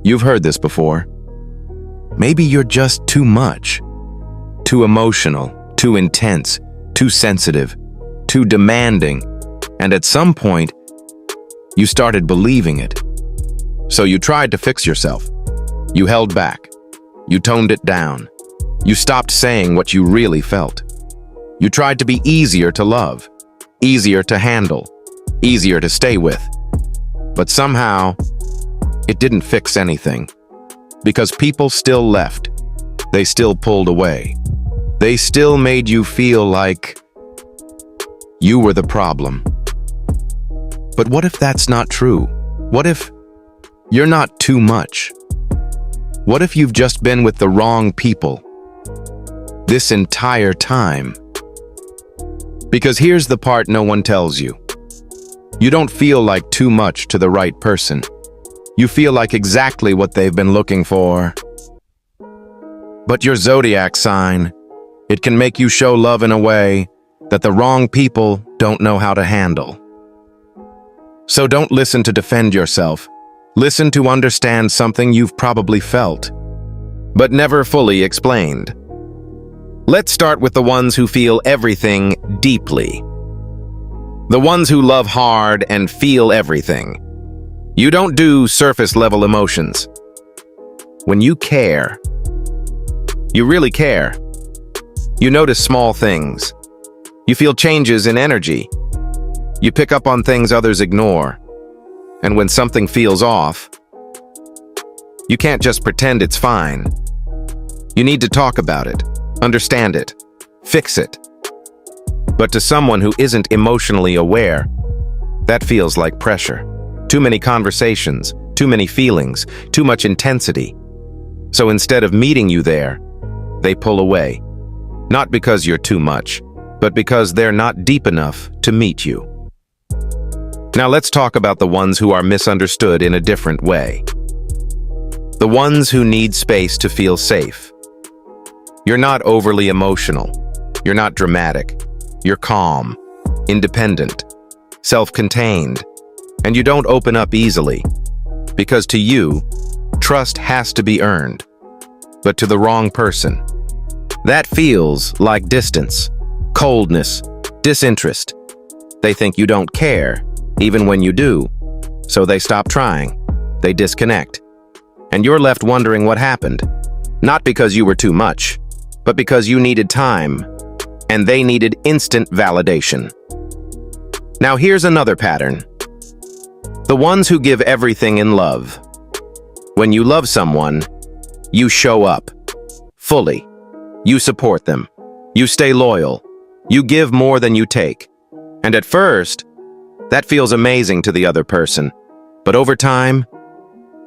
You've heard this before. Maybe you're just too much. Too emotional, too intense, too sensitive, too demanding, and at some point, you started believing it. So you tried to fix yourself. You held back. You toned it down. You stopped saying what you really felt. You tried to be easier to love, easier to handle, easier to stay with. But somehow, it didn't fix anything. Because people still left. They still pulled away. They still made you feel like you were the problem. But what if that's not true? What if you're not too much? What if you've just been with the wrong people this entire time? Because here's the part no one tells you. You don't feel like too much to the right person. You feel like exactly what they've been looking for. But your zodiac sign, it can make you show love in a way that the wrong people don't know how to handle. So don't listen to defend yourself. Listen to understand something you've probably felt, but never fully explained. Let's start with the ones who feel everything deeply. The ones who love hard and feel everything. You don't do surface-level emotions. When you care, you really care. You notice small things. You feel changes in energy. You pick up on things others ignore. And when something feels off, you can't just pretend it's fine. You need to talk about it, understand it, fix it. But to someone who isn't emotionally aware, that feels like pressure. Too many conversations, too many feelings, too much intensity. So instead of meeting you there, they pull away. Not because you're too much, but because they're not deep enough to meet you. Now let's talk about the ones who are misunderstood in a different way. The ones who need space to feel safe. You're not overly emotional. You're not dramatic. You're calm, independent, self-contained, and you don't open up easily. Because to you, trust has to be earned. But to the wrong person, that feels like distance, coldness, disinterest. They think you don't care, even when you do. So they stop trying. They disconnect. And you're left wondering what happened. Not because you were too much, but because you needed time, and they needed instant validation. Now here's another pattern. The ones who give everything in love. When you love someone, you show up, fully. You support them. You stay loyal. You give more than you take. And at first, that feels amazing to the other person. But over time,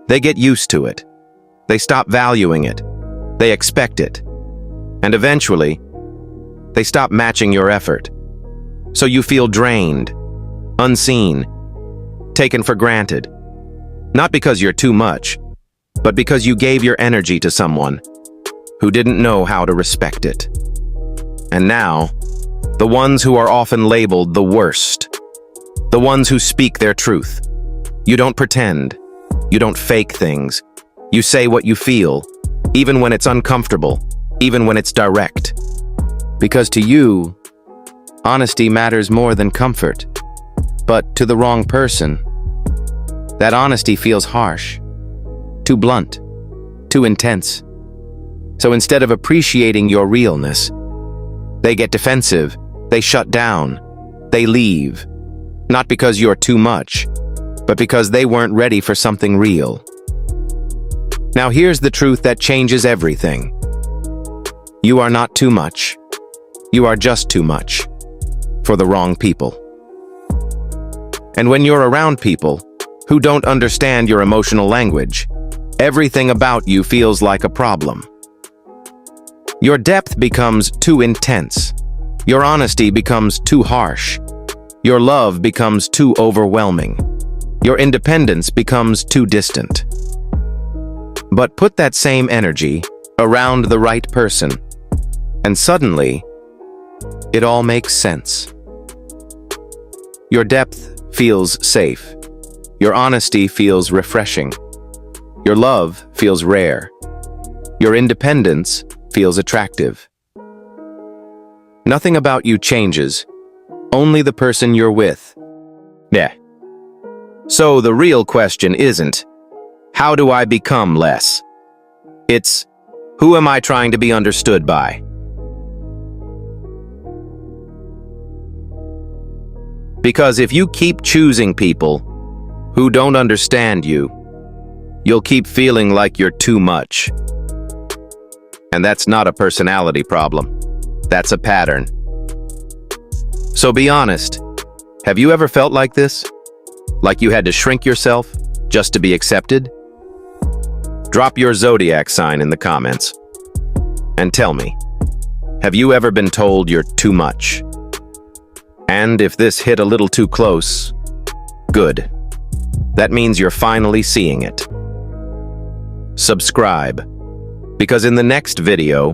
they get used to it. They stop valuing it. They expect it. And eventually, they stop matching your effort. So you feel drained, unseen, taken for granted. Not because you're too much, but because you gave your energy to someone who didn't know how to respect it. And now, the ones who are often labeled the worst. The ones who speak their truth. You don't pretend. You don't fake things. You say what you feel, even when it's uncomfortable, even when it's direct. Because to you, honesty matters more than comfort. But to the wrong person, that honesty feels harsh, too blunt, too intense. So instead of appreciating your realness, they get defensive, they shut down, they leave. Not because you're too much, but because they weren't ready for something real. Now here's the truth that changes everything. You are not too much. You are just too much for the wrong people. And when you're around people who don't understand your emotional language, everything about you feels like a problem. Your depth becomes too intense. Your honesty becomes too harsh. Your love becomes too overwhelming. Your independence becomes too distant. But put that same energy around the right person, and suddenly, it all makes sense. Your depth feels safe. Your honesty feels refreshing. Your love feels rare. Your independence feels attractive. Nothing about you changes, only the person you're with. Yeah. So the real question isn't, how do I become less? It's, who am I trying to be understood by? Because if you keep choosing people who don't understand you, you'll keep feeling like you're too much. And that's not a personality problem. That's a pattern. So be honest. Have you ever felt like this? Like you had to shrink yourself just to be accepted? Drop your zodiac sign in the comments. And tell me, have you ever been told you're too much? And if this hit a little too close, good. That means you're finally seeing it. Subscribe, because in the next video,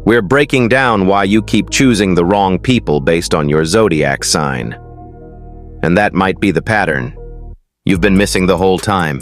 we're breaking down why you keep choosing the wrong people based on your zodiac sign. And that might be the pattern you've been missing the whole time.